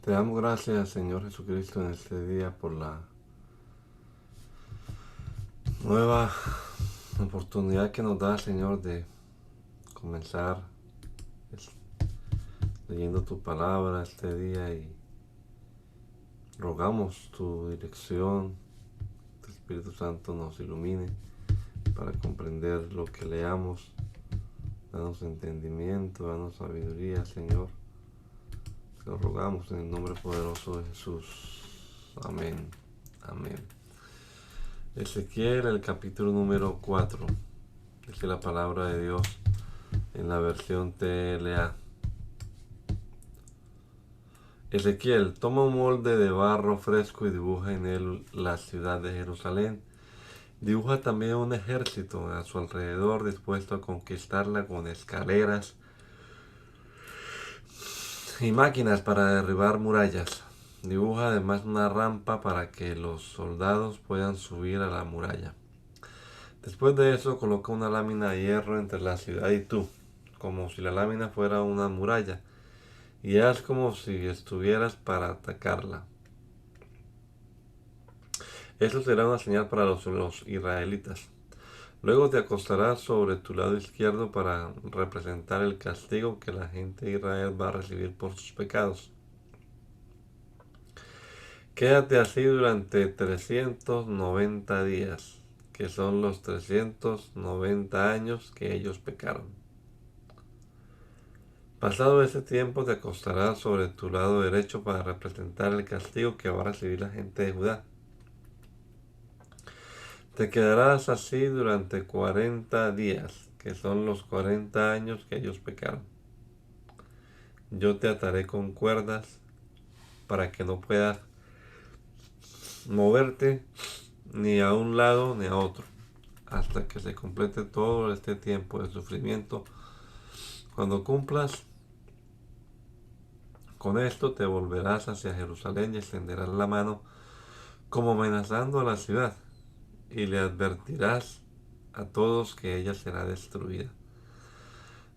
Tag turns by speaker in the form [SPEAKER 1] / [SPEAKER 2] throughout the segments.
[SPEAKER 1] Te damos gracias, Señor Jesucristo, en este día por la nueva oportunidad que nos da, Señor, de comenzar leyendo tu palabra este día y rogamos tu dirección, tu Espíritu Santo nos ilumine para comprender lo que leamos. Danos entendimiento, danos sabiduría, Señor. Te lo rogamos en el nombre poderoso de Jesús. Amén. Amén. Ezequiel, el capítulo número 4. Dice la palabra de Dios en la versión TLA. Ezequiel, toma un molde de barro fresco y dibuja en él la ciudad de Jerusalén. Dibuja también un ejército a su alrededor dispuesto a conquistarla con escaleras y máquinas para derribar murallas. Dibuja además una rampa para que los soldados puedan subir a la muralla. Después de eso coloca una lámina de hierro entre la ciudad y tú, como si la lámina fuera una muralla, y haz como si estuvieras para atacarla. Eso será una señal para los israelitas. Luego te acostarás sobre tu lado izquierdo para representar el castigo que la gente de Israel va a recibir por sus pecados. Quédate así durante 390 días, que son los 390 años que ellos pecaron. Pasado ese tiempo te acostarás sobre tu lado derecho para representar el castigo que va a recibir la gente de Judá. Te quedarás así durante 40 días, que son los 40 años que ellos pecaron. Yo te ataré con cuerdas para que no puedas moverte ni a un lado ni a otro, hasta que se complete todo este tiempo de sufrimiento. Cuando cumplas con esto, te volverás hacia Jerusalén y extenderás la mano como amenazando a la ciudad, y le advertirás a todos que ella será destruida.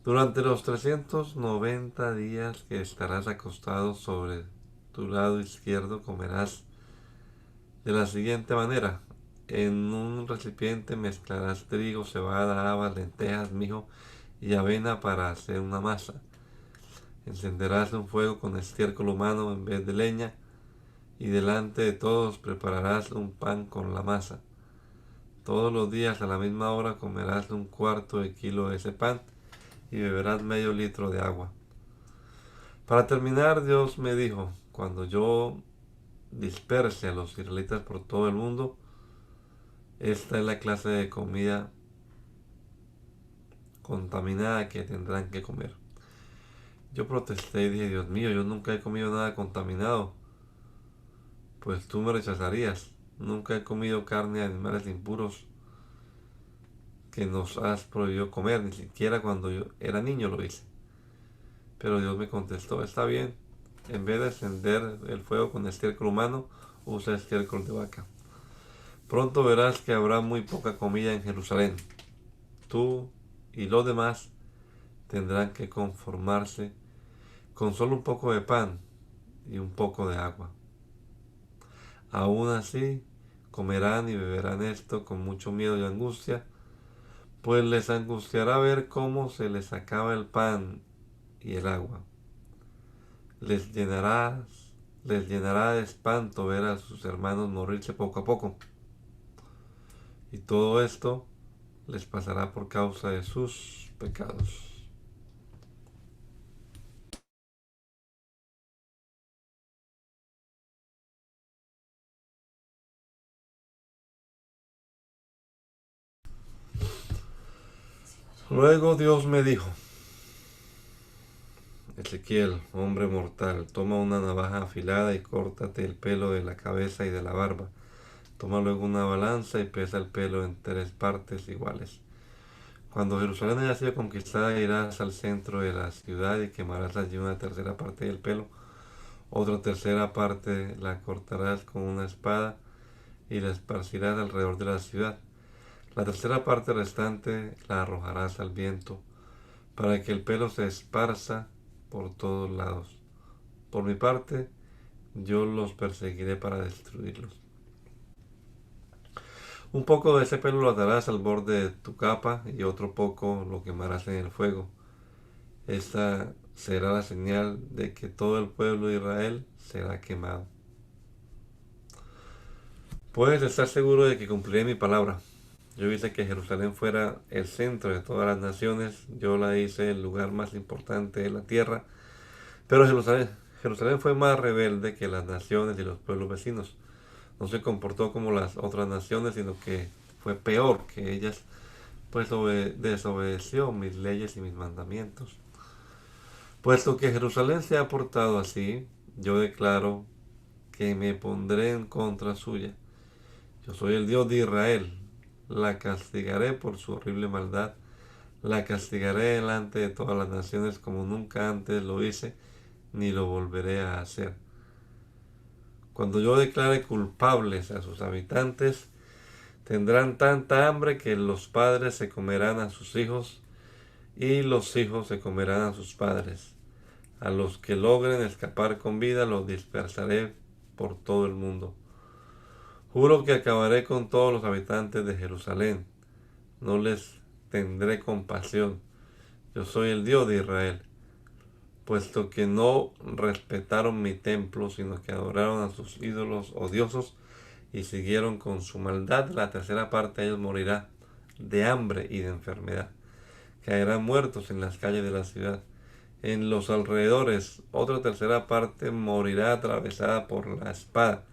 [SPEAKER 1] Durante los 390 días que estarás acostado sobre tu lado izquierdo, comerás de la siguiente manera. En un recipiente mezclarás trigo, cebada, habas, lentejas, mijo y avena para hacer una masa. Encenderás un fuego con estiércol humano en vez de leña, y delante de todos prepararás un pan con la masa. Todos los días a la misma hora comerás un cuarto de kilo de ese pan y beberás medio litro de agua. Para terminar, Dios me dijo, cuando yo disperse a los israelitas por todo el mundo, esta es la clase de comida contaminada que tendrán que comer. Yo protesté y dije, Dios mío, yo nunca he comido nada contaminado, pues tú me rechazarías. Nunca he comido carne de animales impuros que nos has prohibido comer, ni siquiera cuando yo era niño lo hice. Pero Dios me contestó, está bien, en vez de encender el fuego con estiércol humano, usa estiércol de vaca. Pronto verás que habrá muy poca comida en Jerusalén. Tú y los demás tendrán que conformarse con solo un poco de pan y un poco de agua. Aún así, comerán y beberán esto con mucho miedo y angustia, pues les angustiará ver cómo se les acaba el pan y el agua. Les llenará, les llenará de espanto ver a sus hermanos morirse poco a poco. Y todo esto les pasará por causa de sus pecados. Luego Dios me dijo, Ezequiel, hombre mortal, toma una navaja afilada y córtate el pelo de la cabeza y de la barba. Toma luego una balanza y pesa el pelo en 3 partes iguales. Cuando Jerusalén haya sido conquistada, irás al centro de la ciudad y quemarás allí una tercera parte del pelo. Otra tercera parte la cortarás con una espada y la esparcirás alrededor de la ciudad. La tercera parte restante la arrojarás al viento, para que el pelo se esparza por todos lados. Por mi parte, yo los perseguiré para destruirlos. Un poco de ese pelo lo atarás al borde de tu capa y otro poco lo quemarás en el fuego. Esta será la señal de que todo el pueblo de Israel será quemado. Puedes estar seguro de que cumpliré mi palabra. Yo hice que Jerusalén fuera el centro de todas las naciones. Yo la hice el lugar más importante de la tierra. Pero Jerusalén fue más rebelde que las naciones y los pueblos vecinos. No se comportó como las otras naciones, sino que fue peor que ellas, pues desobedeció mis leyes y mis mandamientos. Puesto que Jerusalén se ha portado así, yo declaro que me pondré en contra suya. Yo soy el Dios de Israel. La castigaré por su horrible maldad. La castigaré delante de todas las naciones como nunca antes lo hice, ni lo volveré a hacer. Cuando yo declare culpables a sus habitantes, tendrán tanta hambre que los padres se comerán a sus hijos y los hijos se comerán a sus padres. A los que logren escapar con vida los dispersaré por todo el mundo. Juro que acabaré con todos los habitantes de Jerusalén. No les tendré compasión. Yo soy el Dios de Israel. Puesto que no respetaron mi templo, sino que adoraron a sus ídolos odiosos y siguieron con su maldad, la tercera parte de ellos morirá de hambre y de enfermedad. Caerán muertos en las calles de la ciudad. En los alrededores, otra tercera parte morirá atravesada por la espada.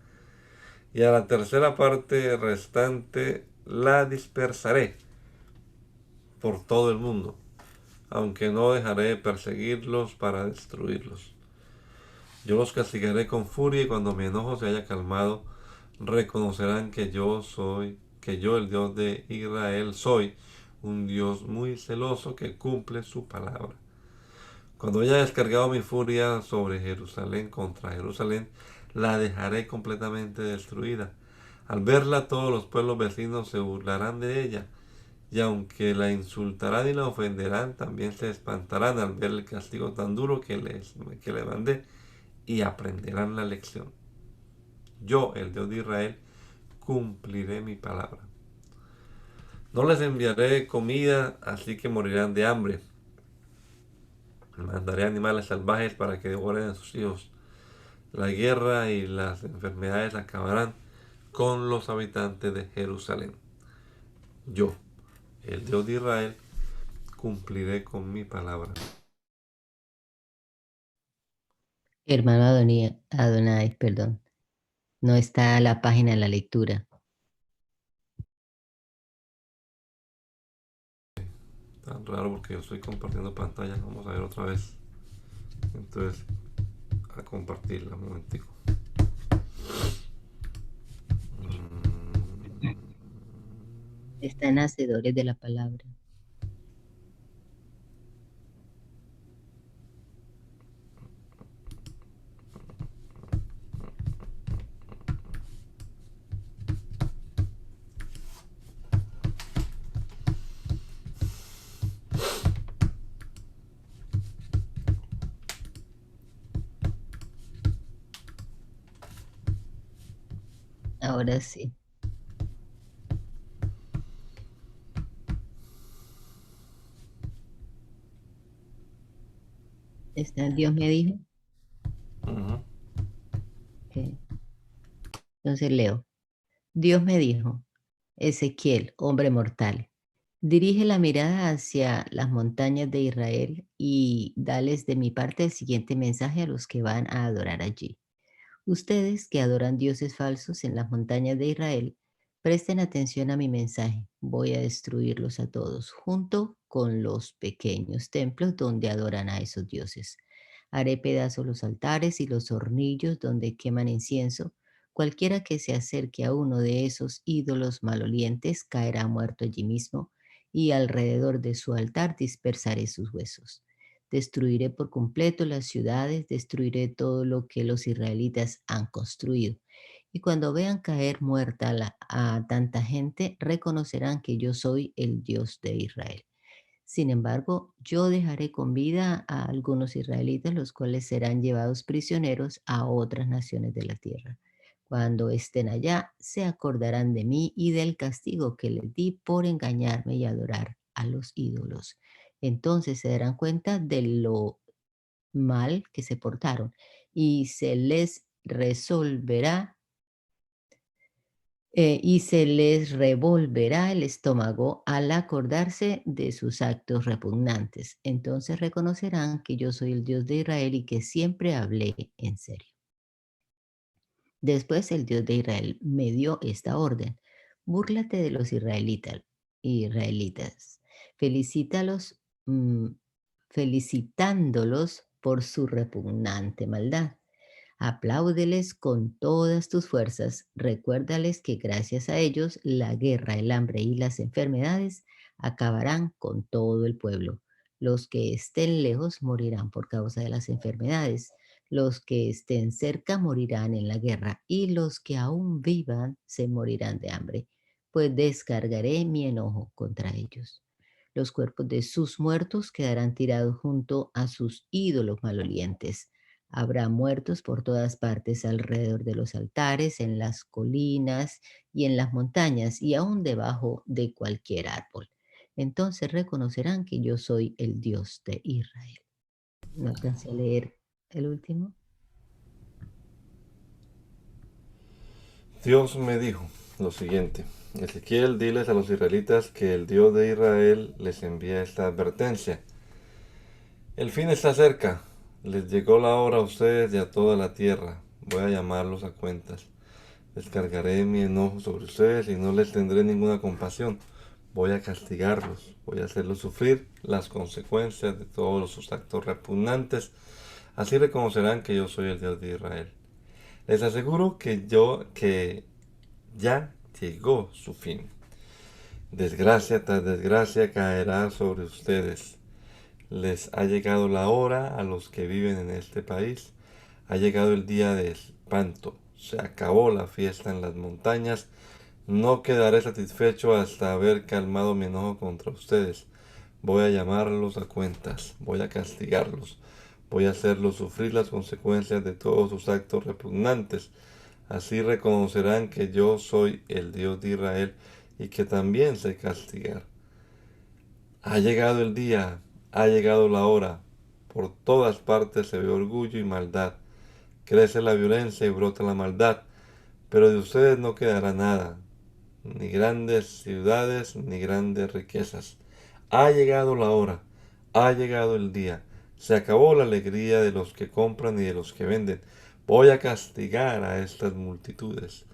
[SPEAKER 1] Y a la tercera parte restante la dispersaré por todo el mundo, aunque no dejaré de perseguirlos para destruirlos. Yo los castigaré con furia y cuando mi enojo se haya calmado, reconocerán que yo, el Dios de Israel, soy un Dios muy celoso que cumple su palabra. Cuando haya descargado mi furia sobre Jerusalén, contra Jerusalén, la dejaré completamente destruida. Al verla, todos los pueblos vecinos se burlarán de ella, y aunque la insultarán y la ofenderán, también se espantarán al ver el castigo tan duro que le mandé, y aprenderán la lección. Yo, el Dios de Israel, cumpliré mi palabra. No les enviaré comida, así que morirán de hambre. Mandaré animales salvajes para que devoren a sus hijos. La guerra y las enfermedades acabarán con los habitantes de Jerusalén. Yo, el Dios de Israel, cumpliré con mi palabra.
[SPEAKER 2] Hermano Adonai, perdón, no está la página en la lectura.
[SPEAKER 1] Tan raro porque yo estoy compartiendo pantalla. Vamos a ver otra vez. Entonces, a compartirla un momentico.
[SPEAKER 2] Están hacedores de la palabra. Ahora sí. Está, Dios me dijo.
[SPEAKER 1] Uh-huh.
[SPEAKER 2] Ok. Entonces leo. Dios me dijo, Ezequiel, hombre mortal, dirige la mirada hacia las montañas de Israel y dales de mi parte el siguiente mensaje a los que van a adorar allí. Ustedes que adoran dioses falsos en las montañas de Israel, presten atención a mi mensaje. Voy a destruirlos a todos, junto con los pequeños templos donde adoran a esos dioses. Haré pedazos los altares y los hornillos donde queman incienso. Cualquiera que se acerque a uno de esos ídolos malolientes caerá muerto allí mismo, y alrededor de su altar dispersaré sus huesos. Destruiré por completo las ciudades, destruiré todo lo que los israelitas han construido. Y cuando vean caer muerta a tanta gente, reconocerán que yo soy el Dios de Israel. Sin embargo, yo dejaré con vida a algunos israelitas, los cuales serán llevados prisioneros a otras naciones de la tierra. Cuando estén allá, se acordarán de mí y del castigo que les di por engañarme y adorar a los ídolos. Entonces se darán cuenta de lo mal que se portaron y se les resolverá y se les revolverá el estómago al acordarse de sus actos repugnantes. Entonces reconocerán que yo soy el Dios de Israel y que siempre hablé en serio. Después el Dios de Israel me dio esta orden: búrlate de los israelitas, felicítalos, felicitándolos por su repugnante maldad. Apláudeles con todas tus fuerzas. Recuérdales que gracias a ellos la guerra, el hambre y las enfermedades acabarán con todo el pueblo. Los que estén lejos morirán por causa de las enfermedades. Los que estén cerca morirán en la guerra y los que aún vivan se morirán de hambre, pues descargaré mi enojo contra ellos. Los cuerpos de sus muertos quedarán tirados junto a sus ídolos malolientes. Habrá muertos por todas partes alrededor de los altares, en las colinas y en las montañas, y aún debajo de cualquier árbol. Entonces reconocerán que yo soy el Dios de Israel. No alcancé a leer el último.
[SPEAKER 1] Dios me dijo lo siguiente: Ezequiel, diles a los israelitas que el Dios de Israel les envía esta advertencia. El fin está cerca, les llegó la hora a ustedes y a toda la tierra. Voy a llamarlos a cuentas. Descargaré mi enojo sobre ustedes y no les tendré ninguna compasión. Voy a castigarlos, voy a hacerlos sufrir las consecuencias de todos sus actos repugnantes. Así reconocerán que yo soy el Dios de Israel. Les aseguro que ya llegó su fin. Desgracia tras desgracia caerá sobre ustedes. Les ha llegado la hora a los que viven en este país. Ha llegado el día de espanto. Se acabó la fiesta en las montañas. No quedaré satisfecho hasta haber calmado mi enojo contra ustedes. Voy a llamarlos a cuentas. Voy a castigarlos. Voy a hacerlos sufrir las consecuencias de todos sus actos repugnantes. Así reconocerán que yo soy el Dios de Israel y que también sé castigar. Ha llegado el día, ha llegado la hora. Por todas partes se ve orgullo y maldad. Crece la violencia y brota la maldad. Pero de ustedes no quedará nada, ni grandes ciudades, ni grandes riquezas. Ha llegado la hora, ha llegado el día. Se acabó la alegría de los que compran y de los que venden. Voy a castigar a estas multitudes.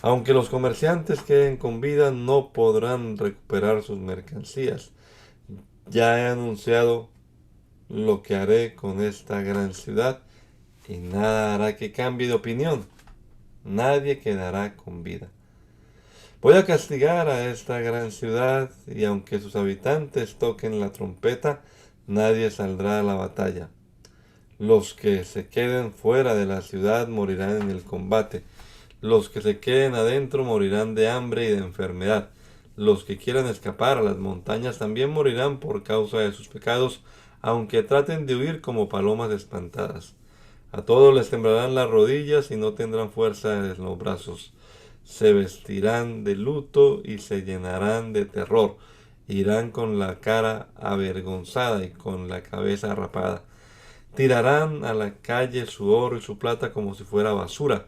[SPEAKER 1] Aunque los comerciantes queden con vida, no podrán recuperar sus mercancías. Ya he anunciado lo que haré con esta gran ciudad y nada hará que cambie de opinión. Nadie quedará con vida. Voy a castigar a esta gran ciudad y aunque sus habitantes toquen la trompeta, nadie saldrá a la batalla. Los que se queden fuera de la ciudad morirán en el combate. Los que se queden adentro morirán de hambre y de enfermedad. Los que quieran escapar a las montañas también morirán por causa de sus pecados, aunque traten de huir como palomas espantadas. A todos les temblarán las rodillas y no tendrán fuerza en los brazos. Se vestirán de luto y se llenarán de terror. Irán con la cara avergonzada y con la cabeza rapada. Tirarán a la calle su oro y su plata como si fuera basura.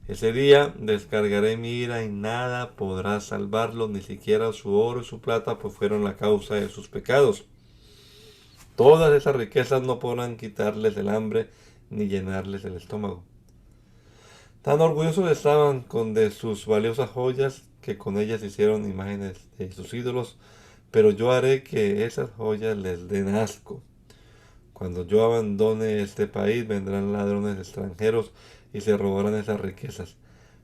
[SPEAKER 1] Ese día descargaré mi ira y nada podrá salvarlos, ni siquiera su oro y su plata, pues fueron la causa de sus pecados. Todas esas riquezas no podrán quitarles el hambre ni llenarles el estómago. Tan orgullosos estaban de sus valiosas joyas que con ellas hicieron imágenes de sus ídolos, pero yo haré que esas joyas les den asco. Cuando yo abandone este país, vendrán ladrones extranjeros y se robarán esas riquezas.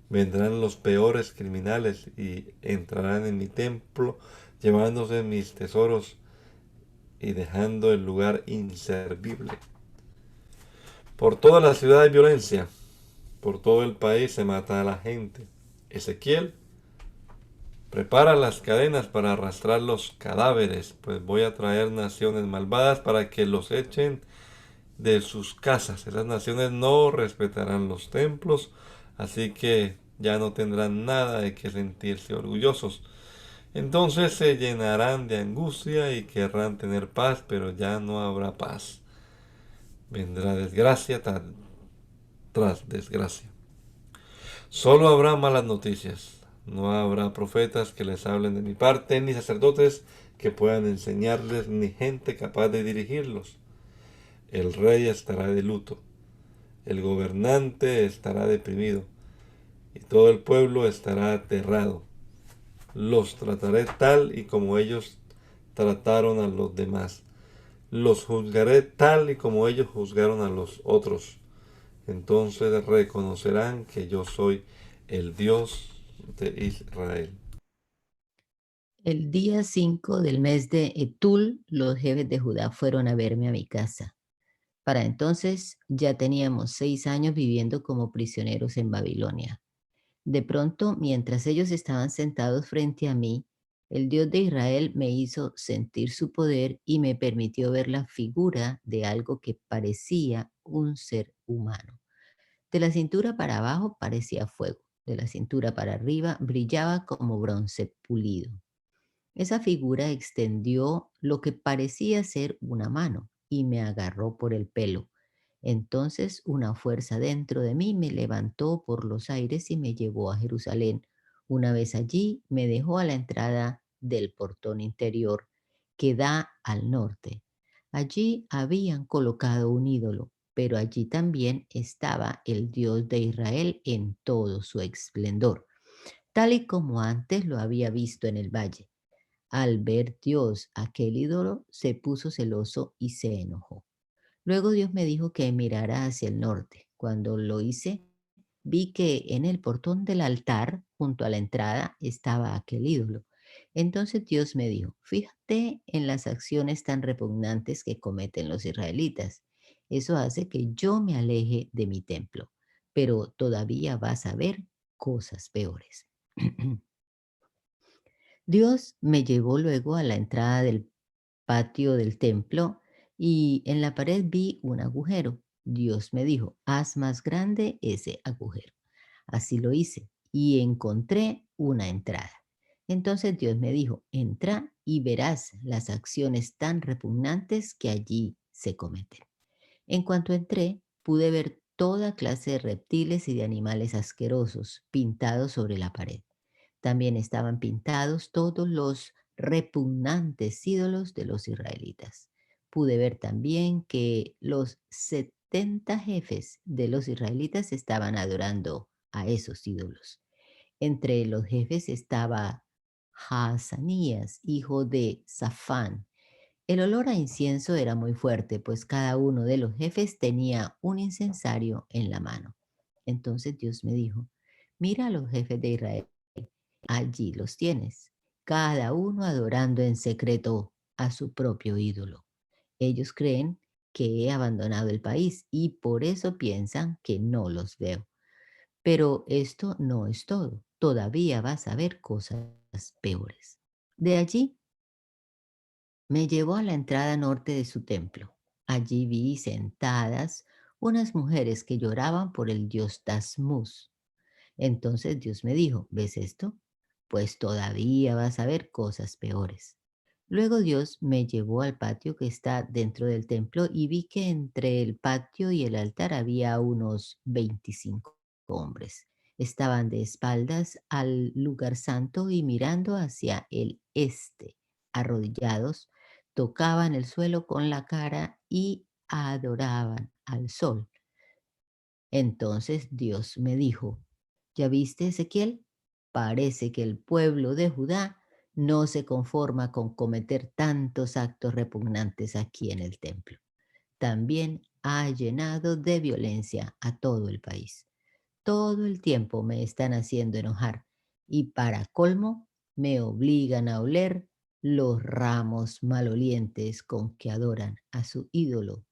[SPEAKER 1] Vendrán los peores criminales y entrarán en mi templo, llevándose mis tesoros y dejando el lugar inservible. Por toda la ciudad hay violencia, por todo el país se mata a la gente. Ezequiel Prepara las cadenas para arrastrar los cadáveres, pues voy a traer naciones malvadas para que los echen de sus casas. Esas naciones no respetarán los templos, así que ya no tendrán nada de que sentirse orgullosos. Entonces se llenarán de angustia y querrán tener paz, pero ya no habrá paz. Vendrá desgracia tras desgracia. Solo habrá malas noticias. No habrá profetas que les hablen de mi parte, ni sacerdotes que puedan enseñarles, ni gente capaz de dirigirlos. El rey estará de luto, el gobernante estará deprimido, y todo el pueblo estará aterrado. Los trataré tal y como ellos trataron a los demás. Los juzgaré tal y como ellos juzgaron a los otros. Entonces reconocerán que yo soy el Dios de Israel.
[SPEAKER 2] El día 5 del mes de Etul, los jefes de Judá fueron a verme a mi casa. Para entonces ya teníamos 6 años viviendo como prisioneros en Babilonia. De pronto, mientras ellos estaban sentados frente a mí, el Dios de Israel me hizo sentir su poder y me permitió ver la figura de algo que parecía un ser humano. De la cintura para abajo parecía fuego, de la cintura para arriba brillaba como bronce pulido. Esa figura extendió lo que parecía ser una mano y me agarró por el pelo. Entonces una fuerza dentro de mí me levantó por los aires y me llevó a Jerusalén. Una vez allí me dejó a la entrada del portón interior que da al norte. Allí habían colocado un ídolo, pero allí también estaba el Dios de Israel en todo su esplendor, tal y como antes lo había visto en el valle. Al ver Dios aquel ídolo, se puso celoso y se enojó. Luego Dios me dijo que mirara hacia el norte. Cuando lo hice, vi que en el portón del altar, junto a la entrada, estaba aquel ídolo. Entonces Dios me dijo, fíjate en las acciones tan repugnantes que cometen los israelitas. Eso hace que yo me aleje de mi templo, pero todavía vas a ver cosas peores. Dios me llevó luego a la entrada del patio del templo y en la pared vi un agujero. Dios me dijo, haz más grande ese agujero. Así lo hice y encontré una entrada. Entonces Dios me dijo, entra y verás las acciones tan repugnantes que allí se cometen. En cuanto entré, pude ver toda clase de reptiles y de animales asquerosos pintados sobre la pared. También estaban pintados todos los repugnantes ídolos de los israelitas. Pude ver también que los 70 jefes de los israelitas estaban adorando a esos ídolos. Entre los jefes estaba Haazanías, hijo de Safán. El olor a incienso era muy fuerte, pues cada uno de los jefes tenía un incensario en la mano. Entonces Dios me dijo, mira a los jefes de Israel. Allí los tienes, cada uno adorando en secreto a su propio ídolo. Ellos creen que he abandonado el país y por eso piensan que no los veo. Pero esto no es todo. Todavía vas a ver cosas peores. De allí me llevó a la entrada norte de su templo. Allí vi sentadas unas mujeres que lloraban por el dios Tasmuz. Entonces Dios me dijo, ¿ves esto? Pues todavía vas a ver cosas peores. Luego Dios me llevó al patio que está dentro del templo y vi que entre el patio y el altar había unos 25 hombres. Estaban de espaldas al lugar santo y mirando hacia el este, arrodillados, tocaban el suelo con la cara y adoraban al sol. Entonces Dios me dijo, ¿ya viste, Ezequiel? Parece que el pueblo de Judá no se conforma con cometer tantos actos repugnantes aquí en el templo. También ha llenado de violencia a todo el país. Todo el tiempo me están haciendo enojar y para colmo me obligan a oler los ramos malolientes con que adoran a su ídolo.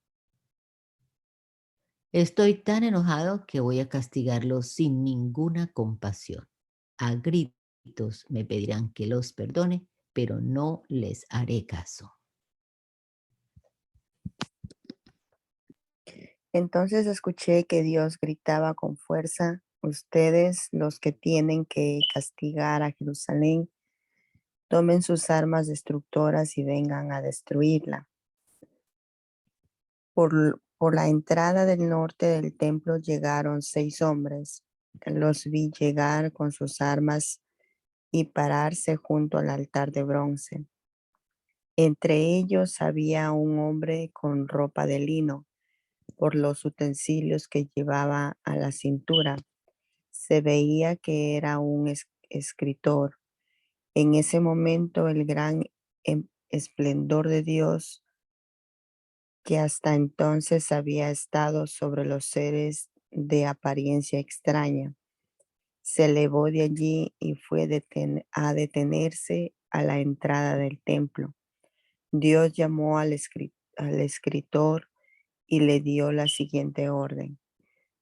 [SPEAKER 2] Estoy tan enojado que voy a castigarlo sin ninguna compasión. A gritos me pedirán que los perdone, pero no les haré caso.
[SPEAKER 3] Entonces escuché que Dios gritaba con fuerza: ustedes, los que tienen que castigar a Jerusalén, tomen sus armas destructoras y vengan a destruirla. Por la entrada del norte del templo llegaron 6 hombres. Los vi llegar con sus armas y pararse junto al altar de bronce. Entre ellos había un hombre con ropa de lino. Por los utensilios que llevaba a la cintura, se veía que era un escritor. En ese momento el gran esplendor de Dios, que hasta entonces había estado sobre los seres de apariencia extraña, se elevó de allí y fue a detenerse a la entrada del templo. Dios llamó al escritor y le dio la siguiente orden: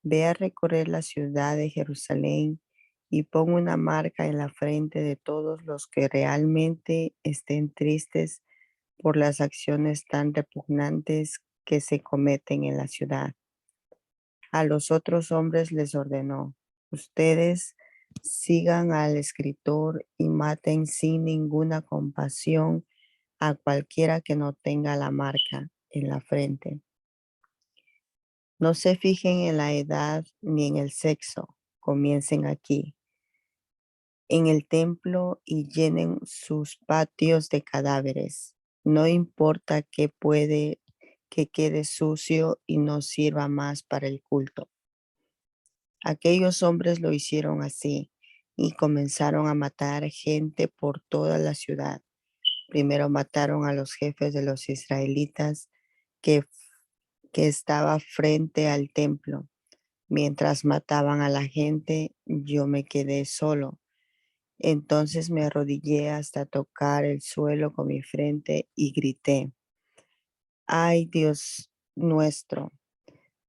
[SPEAKER 3] ve a recorrer la ciudad de Jerusalén y pon una marca en la frente de todos los que realmente estén tristes por las acciones tan repugnantes que se cometen en la ciudad. A los otros hombres les ordenó: ustedes sigan al escritor y maten sin ninguna compasión a cualquiera que no tenga la marca en la frente. No se fijen en la edad ni en el sexo. Comiencen aquí, en el templo, y llenen sus patios de cadáveres. No importa que quede sucio y no sirva más para el culto. Aquellos hombres lo hicieron así y comenzaron a matar gente por toda la ciudad. Primero mataron a los jefes de los israelitas que, que estaba frente al templo. Mientras mataban a la gente, yo me quedé solo. Entonces me arrodillé hasta tocar el suelo con mi frente y grité: ay, Dios nuestro,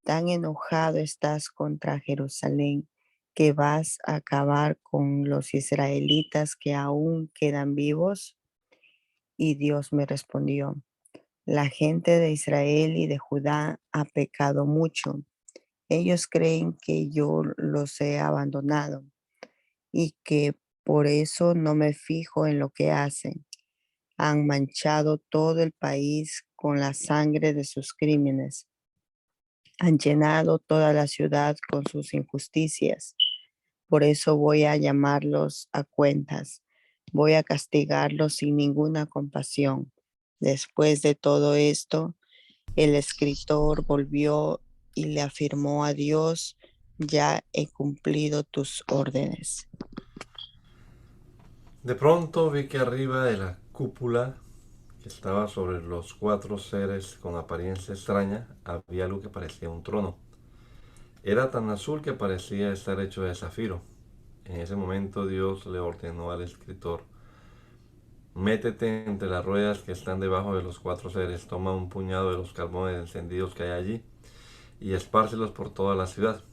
[SPEAKER 3] tan enojado estás contra Jerusalén que vas a acabar con los israelitas que aún quedan vivos. Y Dios me respondió: la gente de Israel y de Judá ha pecado mucho. Ellos creen que yo los he abandonado y que por eso no me fijo en lo que hacen. Han manchado todo el país con la sangre de sus crímenes. Han llenado toda la ciudad con sus injusticias. Por eso voy a llamarlos a cuentas. Voy a castigarlos sin ninguna compasión. Después de todo esto, el escritor volvió y le afirmó a Dios: ya he cumplido tus órdenes.
[SPEAKER 1] De pronto vi que arriba de la cúpula que estaba sobre los 4 seres con apariencia extraña había algo que parecía un trono. Era tan azul que parecía estar hecho de zafiro. En ese momento Dios le ordenó al escritor: métete entre las ruedas que están debajo de los 4 seres, toma un puñado de los carbones encendidos que hay allí y espárcelos por toda la ciudad.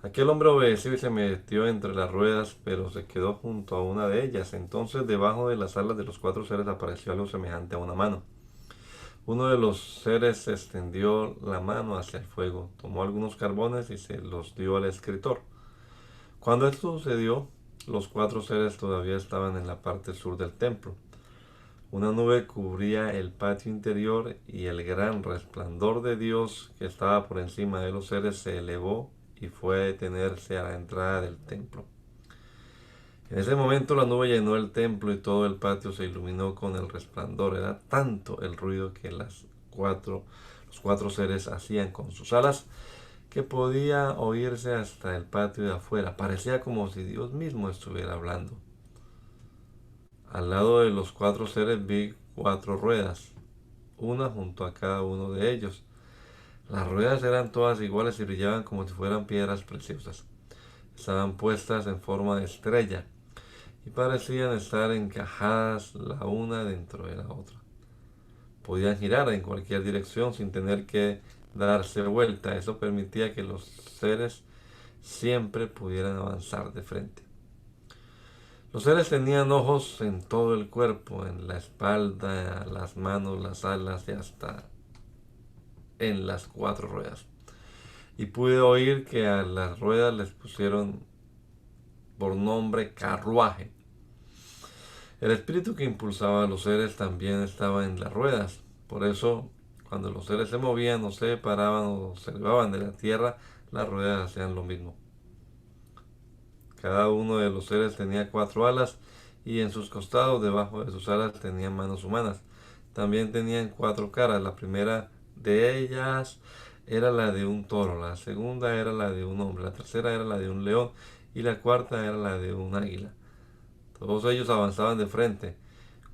[SPEAKER 1] Aquel hombre obedeció y se metió entre las ruedas, pero se quedó junto a una de ellas. Entonces debajo de las alas de los 4 seres apareció algo semejante a una mano. Uno de los seres extendió la mano hacia el fuego, tomó algunos carbones y se los dio al escritor. Cuando esto sucedió, los 4 seres todavía estaban en la parte sur del templo. Una nube cubría el patio interior y el gran resplandor de Dios que estaba por encima de los seres se elevó y fue a detenerse a la entrada del templo. En ese momento la nube llenó el templo y todo el patio se iluminó con el resplandor. Era tanto el ruido que los 4 seres hacían con sus alas que podía oírse hasta el patio de afuera. Parecía como si Dios mismo estuviera hablando. Al lado de los 4 seres vi 4 ruedas, una junto a cada uno de ellos. Las ruedas eran todas iguales y brillaban como si fueran piedras preciosas. Estaban puestas en forma de estrella y parecían estar encajadas la una dentro de la otra. Podían girar en cualquier dirección sin tener que darse vuelta. Eso permitía que los seres siempre pudieran avanzar de frente. Los seres tenían ojos en todo el cuerpo, en la espalda, las manos, las alas y hasta en las cuatro ruedas. Y pude oír que a las ruedas les pusieron por nombre carruaje. El espíritu que impulsaba a los seres también estaba en las ruedas. Por eso, cuando los seres se movían o se paraban o se elevaban de la tierra, las ruedas hacían lo mismo. Cada uno de los seres tenía cuatro alas y en sus costados, debajo de sus alas, tenían manos humanas. También tenían cuatro caras. La primera de ellas era la de un toro, la segunda era la de un hombre, la tercera era la de un león y la cuarta era la de un águila. Todos ellos avanzaban de frente.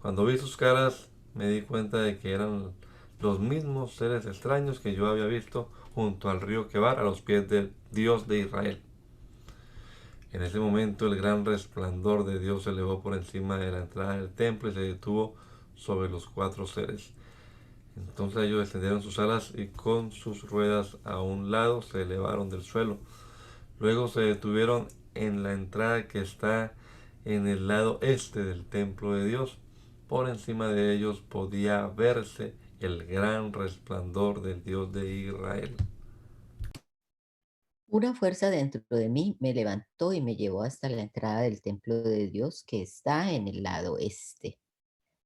[SPEAKER 1] Cuando vi sus caras me di cuenta de que eran los mismos seres extraños que yo había visto junto al río Quebar a los pies del Dios de Israel. En ese momento el gran resplandor de Dios se elevó por encima de la entrada del templo y se detuvo sobre los cuatro seres. Entonces ellos extendieron sus alas y con sus ruedas a un lado se elevaron del suelo. Luego se detuvieron en la entrada que está en el lado este del templo de Dios. Por encima de ellos podía verse el gran resplandor del Dios de Israel.
[SPEAKER 2] Una fuerza dentro de mí me levantó y me llevó hasta la entrada del templo de Dios que está en el lado este.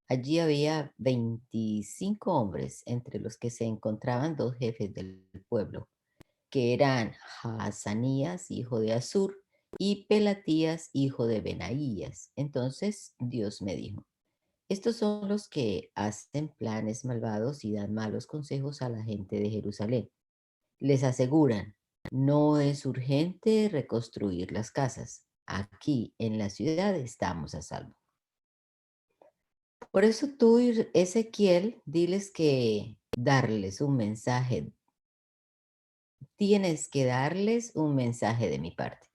[SPEAKER 2] Allí había 25 hombres, entre los que se encontraban dos jefes del pueblo, que eran Hazanías, hijo de Azur, y Pelatías, hijo de Benaías. Entonces Dios me dijo, estos son los que hacen planes malvados y dan malos consejos a la gente de Jerusalén. Les aseguran, no es urgente reconstruir las casas. Aquí en la ciudad estamos a salvo. Por eso tú, Ezequiel, diles que darles un mensaje, tienes que darles un mensaje de mi parte.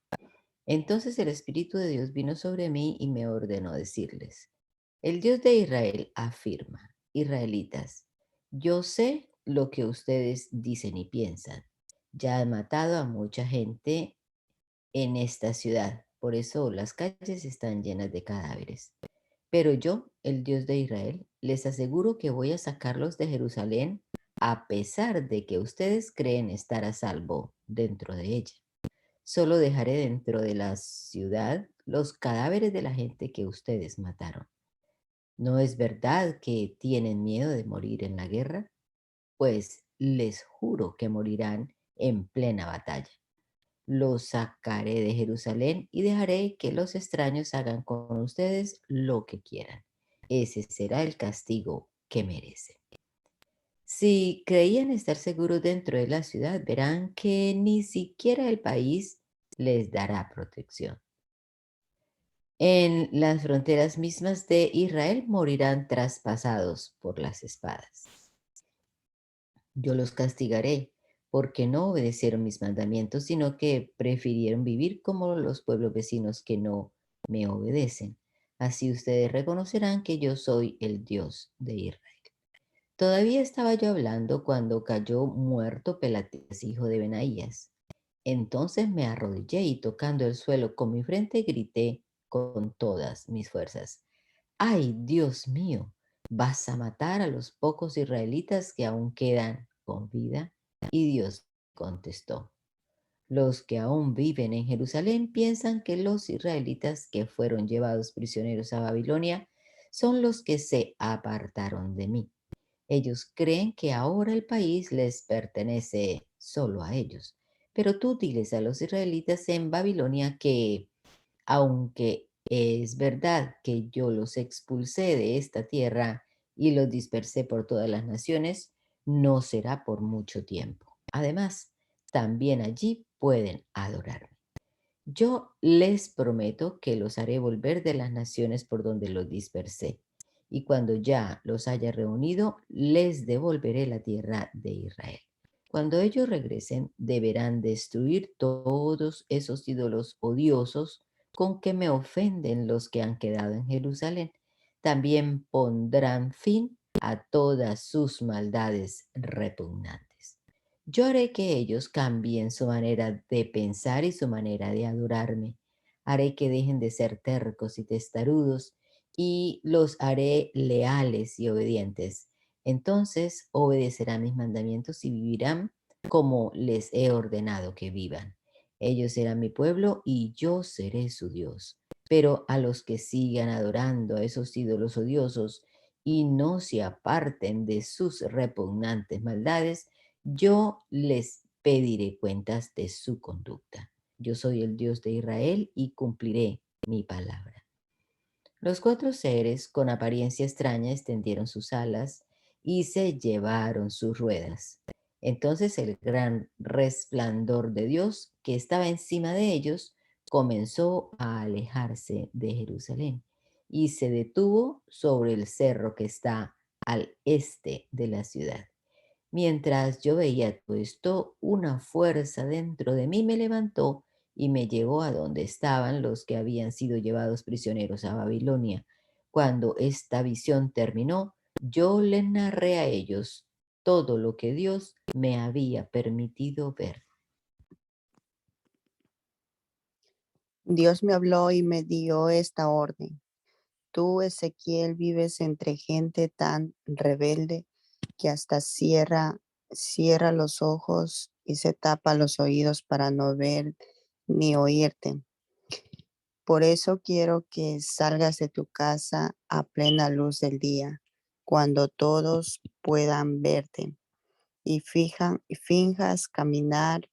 [SPEAKER 2] Entonces el Espíritu de Dios vino sobre mí y me ordenó decirles, el Dios de Israel afirma, israelitas, yo sé lo que ustedes dicen y piensan. Ya han matado a mucha gente en esta ciudad, por eso las calles están llenas de cadáveres. Pero yo, el Dios de Israel, les aseguro que voy a sacarlos de Jerusalén a pesar de que ustedes creen estar a salvo dentro de ella. Solo dejaré dentro de la ciudad los cadáveres de la gente que ustedes mataron. ¿No es verdad que tienen miedo de morir en la guerra? Pues les juro que morirán en plena batalla. Los sacaré de Jerusalén y dejaré que los extraños hagan con ustedes lo que quieran. Ese será el castigo que merecen. Si creían estar seguros dentro de la ciudad, verán que ni siquiera el país les dará protección. En las fronteras mismas de Israel morirán traspasados por las espadas. Yo los castigaré porque no obedecieron mis mandamientos, sino que prefirieron vivir como los pueblos vecinos que no me obedecen. Así ustedes reconocerán que yo soy el Dios de Israel. Todavía estaba yo hablando cuando cayó muerto Pelatías, hijo de Benaías. Entonces me arrodillé y tocando el suelo con mi frente grité con todas mis fuerzas. ¡Ay, Dios mío! ¿Vas a matar a los pocos israelitas que aún quedan con vida? Y Dios contestó. Los que aún viven en Jerusalén piensan que los israelitas que fueron llevados prisioneros a Babilonia son los que se apartaron de mí. Ellos creen que ahora el país les pertenece solo a ellos. Pero tú diles a los israelitas en Babilonia que, aunque es verdad que yo los expulsé de esta tierra y los dispersé por todas las naciones, no será por mucho tiempo. Además, también allí pueden adorarme. Yo les prometo que los haré volver de las naciones por donde los dispersé, y cuando ya los haya reunido, les devolveré la tierra de Israel. Cuando ellos regresen, deberán destruir todos esos ídolos odiosos con que me ofenden los que han quedado en Jerusalén. También pondrán fin a todas sus maldades repugnantes. Yo haré que ellos cambien su manera de pensar y su manera de adorarme. Haré que dejen de ser tercos y testarudos y los haré leales y obedientes. Entonces obedecerán mis mandamientos y vivirán como les he ordenado que vivan. Ellos serán mi pueblo y yo seré su Dios. Pero a los que sigan adorando a esos ídolos odiosos y no se aparten de sus repugnantes maldades, yo les pediré cuentas de su conducta. Yo soy el Dios de Israel y cumpliré mi palabra. Los cuatro seres con apariencia extraña extendieron sus alas y se llevaron sus ruedas. Entonces el gran resplandor de Dios que estaba encima de ellos comenzó a alejarse de Jerusalén y se detuvo sobre el cerro que está al este de la ciudad. Mientras yo veía todo esto, una fuerza dentro de mí me levantó y me llevó a donde estaban los que habían sido llevados prisioneros a Babilonia. Cuando esta visión terminó, yo les narré a ellos todo lo que Dios me había permitido ver.
[SPEAKER 3] Dios me habló y me dio esta orden. Tú, Ezequiel, vives entre gente tan rebelde que hasta cierra los ojos y se tapa los oídos para no ver ni oírte. Por eso quiero que salgas de tu casa a plena luz del día, cuando todos puedan verte y finjas caminar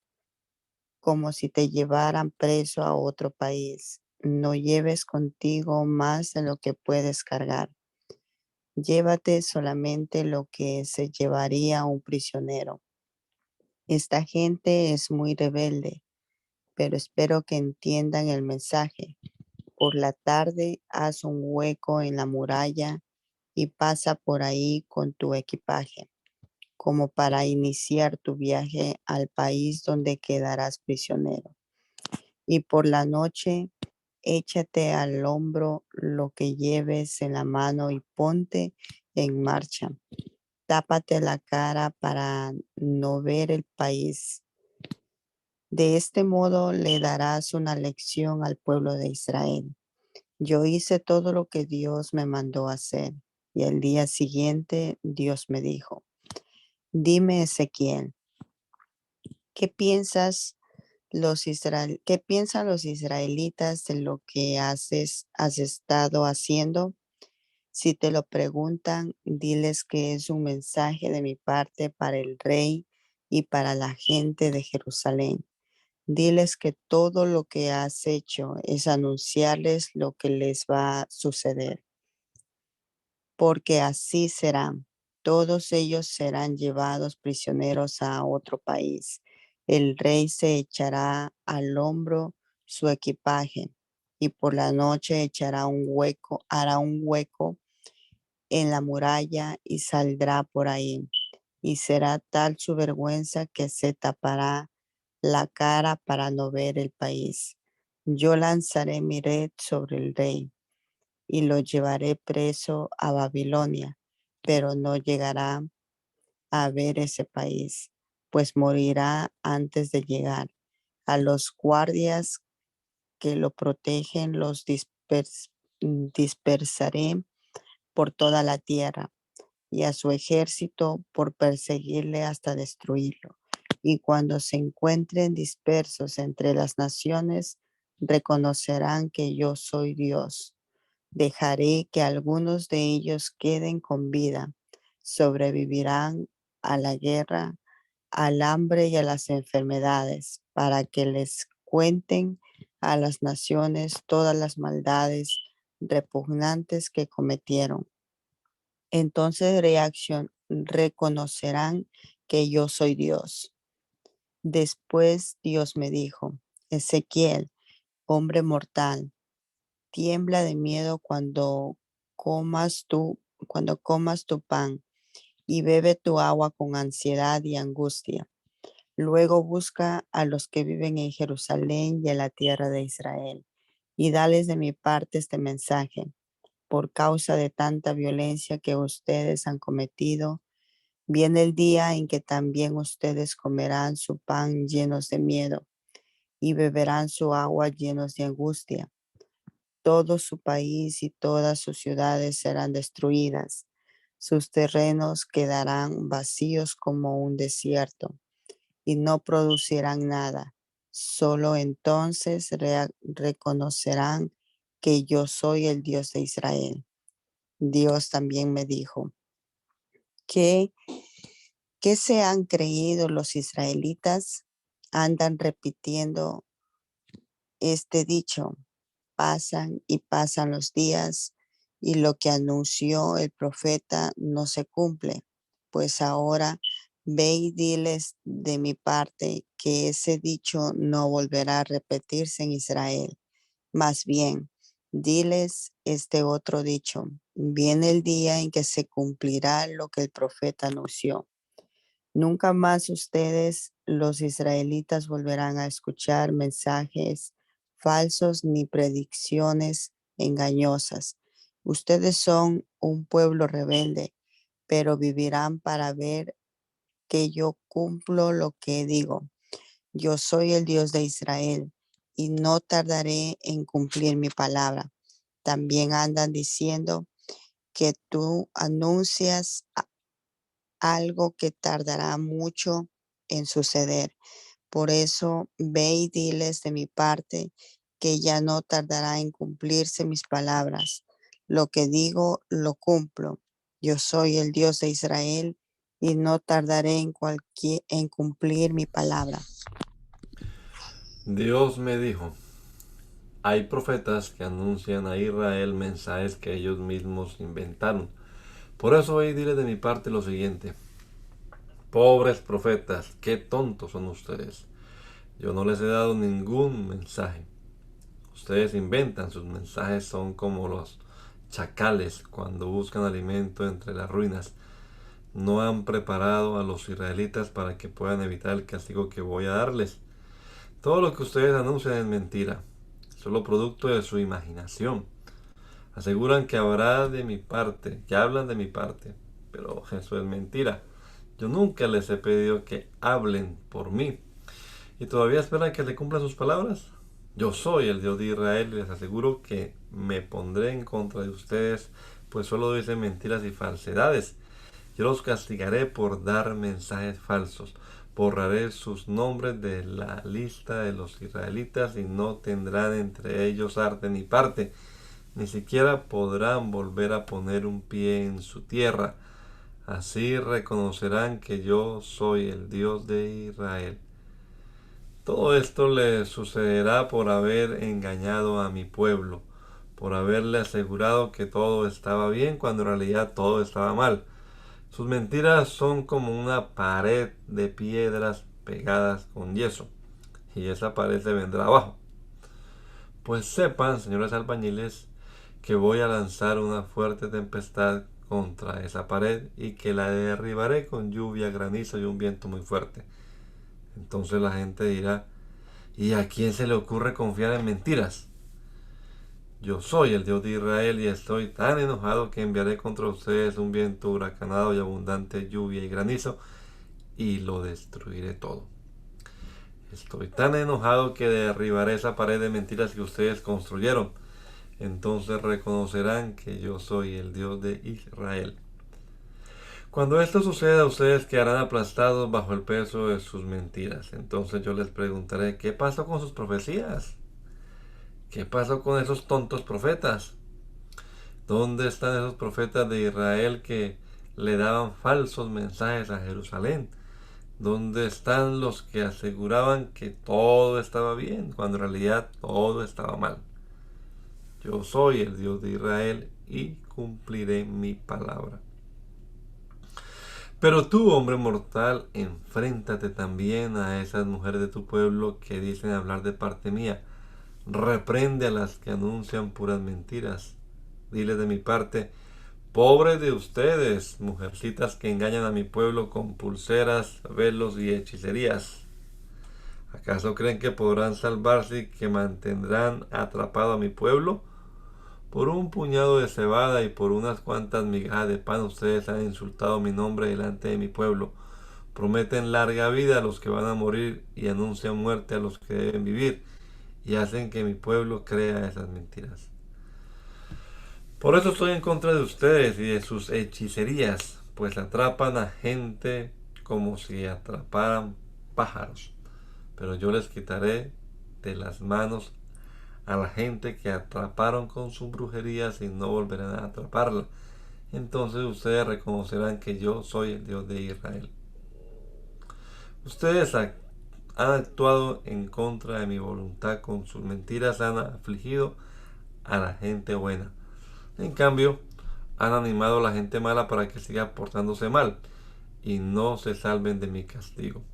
[SPEAKER 3] como si te llevaran preso a otro país. No lleves contigo más de lo que puedes cargar. Llévate solamente lo que se llevaría un prisionero. Esta gente es muy rebelde, pero espero que entiendan el mensaje. Por la tarde haz un hueco en la muralla y pasa por ahí con tu equipaje, como para iniciar tu viaje al país donde quedarás prisionero. Y por la noche échate al hombro lo que lleves en la mano y ponte en marcha. Tápate la cara para no ver el país. De este modo le darás una lección al pueblo de Israel. Yo hice todo lo que Dios me mandó hacer. Y al día siguiente Dios me dijo, dime, Ezequiel, ¿qué qué piensan los israelitas de lo que has estado haciendo? Si te lo preguntan, diles que es un mensaje de mi parte para el rey y para la gente de Jerusalén. Diles que todo lo que has hecho es anunciarles lo que les va a suceder, porque así serán. Todos ellos serán llevados prisioneros a otro país. El rey se echará al hombro su equipaje y por la noche hará un hueco en la muralla y saldrá por ahí. Y será tal su vergüenza que se tapará la cara para no ver el país. Yo lanzaré mi red sobre el rey y lo llevaré preso a Babilonia, pero no llegará a ver ese país, pues morirá antes de llegar. A los guardias que lo protegen dispersaré por toda la tierra y a su ejército por perseguirle hasta destruirlo. Y cuando se encuentren dispersos entre las naciones, reconocerán que yo soy Dios. Dejaré que algunos de ellos queden con vida. Sobrevivirán a la guerra, al hambre y a las enfermedades, para que les cuenten a las naciones todas las maldades repugnantes que cometieron. Entonces reconocerán que yo soy Dios. Después Dios me dijo, Ezequiel, hombre mortal, tiembla de miedo cuando comas tu pan y bebe tu agua con ansiedad y angustia. Luego busca a los que viven en Jerusalén y en la tierra de Israel y dales de mi parte este mensaje. Por causa de tanta violencia que ustedes han cometido, viene el día en que también ustedes comerán su pan llenos de miedo. y beberán su agua llenos de angustia. Todo su país y todas sus ciudades serán destruidas. Sus terrenos quedarán vacíos como un desierto y no producirán nada. Solo entonces reconocerán que yo soy el Dios de Israel. Dios también me dijo, ¿qué, qué se han creído los israelitas? Andan repitiendo este dicho. Pasan y pasan los días y lo que anunció el profeta no se cumple. Pues ahora ve y diles de mi parte que ese dicho no volverá a repetirse en Israel. Más bien, diles este otro dicho. Viene el día en que se cumplirá lo que el profeta anunció. Nunca más ustedes, los israelitas, volverán a escuchar mensajes falsos ni predicciones engañosas. Ustedes son un pueblo rebelde, pero vivirán para ver que yo cumplo lo que digo. Yo soy el Dios de Israel y no tardaré en cumplir mi palabra. También andan diciendo que tú anuncias algo que tardará mucho en suceder. Por eso ve y diles de mi parte que ya no tardará en cumplirse mis palabras. Lo que digo, lo cumplo. Yo soy el Dios de Israel y no tardaré en cumplir mi palabra.
[SPEAKER 1] Dios me dijo, hay profetas que anuncian a Israel mensajes que ellos mismos inventaron. Por eso hoy diré de mi parte lo siguiente. Pobres profetas, qué tontos son ustedes. Yo no les he dado ningún mensaje. Ustedes inventan, sus mensajes son como los chacales cuando buscan alimento entre las ruinas. No han preparado a los israelitas para que puedan evitar el castigo que voy a darles. Todo lo que ustedes anuncian es mentira, solo producto de su imaginación. Aseguran que habrá de mi parte, que hablan de mi parte, pero eso es mentira. Yo nunca les he pedido que hablen por mí. ¿Y todavía esperan que le cumplan sus palabras? Yo soy el Dios de Israel y les aseguro que me pondré en contra de ustedes, pues solo dicen mentiras y falsedades. Yo los castigaré por dar mensajes falsos. Borraré sus nombres de la lista de los israelitas y no tendrán entre ellos arte ni parte. Ni siquiera podrán volver a poner un pie en su tierra. Así reconocerán que yo soy el Dios de Israel. Todo esto les sucederá por haber engañado a mi pueblo, por haberle asegurado que todo estaba bien cuando en realidad todo estaba mal. Sus mentiras son como una pared de piedras pegadas con yeso, y esa pared se vendrá abajo. Pues sepan, señores albañiles, que voy a lanzar una fuerte tempestad contra esa pared y que la derribaré con lluvia, granizo y un viento muy fuerte. Entonces la gente dirá, ¿y a quién se le ocurre confiar en mentiras? Yo soy el Dios de Israel y estoy tan enojado que enviaré contra ustedes un viento huracanado y abundante lluvia y granizo y lo destruiré todo. Estoy tan enojado que derribaré esa pared de mentiras que ustedes construyeron. Entonces reconocerán que yo soy el Dios de Israel. Cuando esto suceda, ustedes quedarán aplastados bajo el peso de sus mentiras. Entonces yo les preguntaré, ¿qué pasó con sus profecías? ¿Qué pasó con esos tontos profetas? ¿Dónde están esos profetas de Israel que le daban falsos mensajes a Jerusalén? ¿Dónde están los que aseguraban que todo estaba bien cuando en realidad todo estaba mal? Yo soy el Dios de Israel y cumpliré mi palabra. Pero tú, hombre mortal, enfréntate también a esas mujeres de tu pueblo que dicen hablar de parte mía. Reprende a las que anuncian puras mentiras. Dile de mi parte, pobres de ustedes, mujercitas que engañan a mi pueblo con pulseras, velos y hechicerías. ¿Acaso creen que podrán salvarse y que mantendrán atrapado a mi pueblo? Por un puñado de cebada y por unas cuantas migajas de pan ustedes han insultado mi nombre delante de mi pueblo. Prometen larga vida a los que van a morir y anuncian muerte a los que deben vivir, y hacen que mi pueblo crea esas mentiras. Por eso estoy en contra de ustedes y de sus hechicerías, pues atrapan a gente como si atraparan pájaros. Pero yo les quitaré de las manos a la gente que atraparon con sus brujerías y no volverán a atraparla. Entonces ustedes reconocerán que yo soy el Dios de Israel. Ustedes han actuado en contra de mi voluntad, con sus mentiras han afligido a la gente buena. En cambio, han animado a la gente mala para que siga portándose mal y no se salven de mi castigo.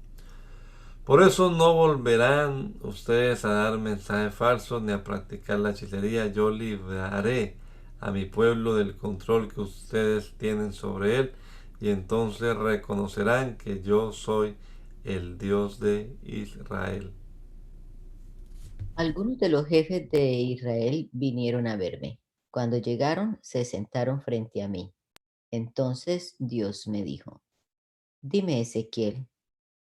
[SPEAKER 1] Por eso no volverán ustedes a dar mensajes falsos ni a practicar la hechicería. Yo libraré a mi pueblo del control que ustedes tienen sobre él, y entonces reconocerán que yo soy el Dios de Israel.
[SPEAKER 2] Algunos de los jefes de Israel vinieron a verme. Cuando llegaron, se sentaron frente a mí. Entonces Dios me dijo, dime, Ezequiel,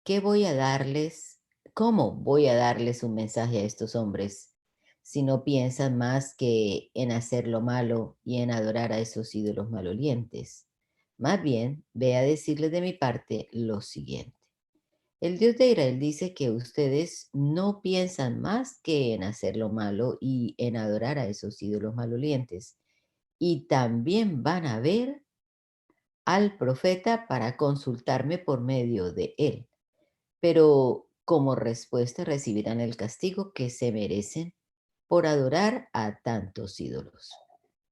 [SPEAKER 2] ¿qué voy a darles? ¿Cómo voy a darles un mensaje a estos hombres si no piensan más que en hacer lo malo y en adorar a esos ídolos malolientes? Más bien, ve a decirles de mi parte lo siguiente. El Dios de Israel dice que ustedes no piensan más que en hacer lo malo y en adorar a esos ídolos malolientes. Y también van a ver al profeta para consultarme por medio de él. Pero como respuesta recibirán el castigo que se merecen por adorar a tantos ídolos.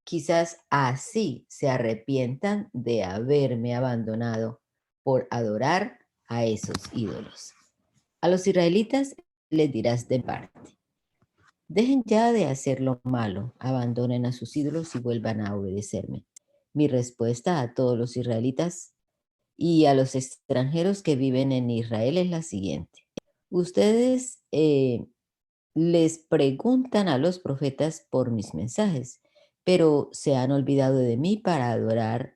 [SPEAKER 2] Quizás así se arrepientan de haberme abandonado por adorar a esos ídolos. A los israelitas les dirás de parte, dejen ya de hacer lo malo, abandonen a sus ídolos y vuelvan a obedecerme. Mi respuesta a todos los israelitas y a los extranjeros que viven en Israel es la siguiente. Ustedes les preguntan a los profetas por mis mensajes, pero se han olvidado de mí para adorar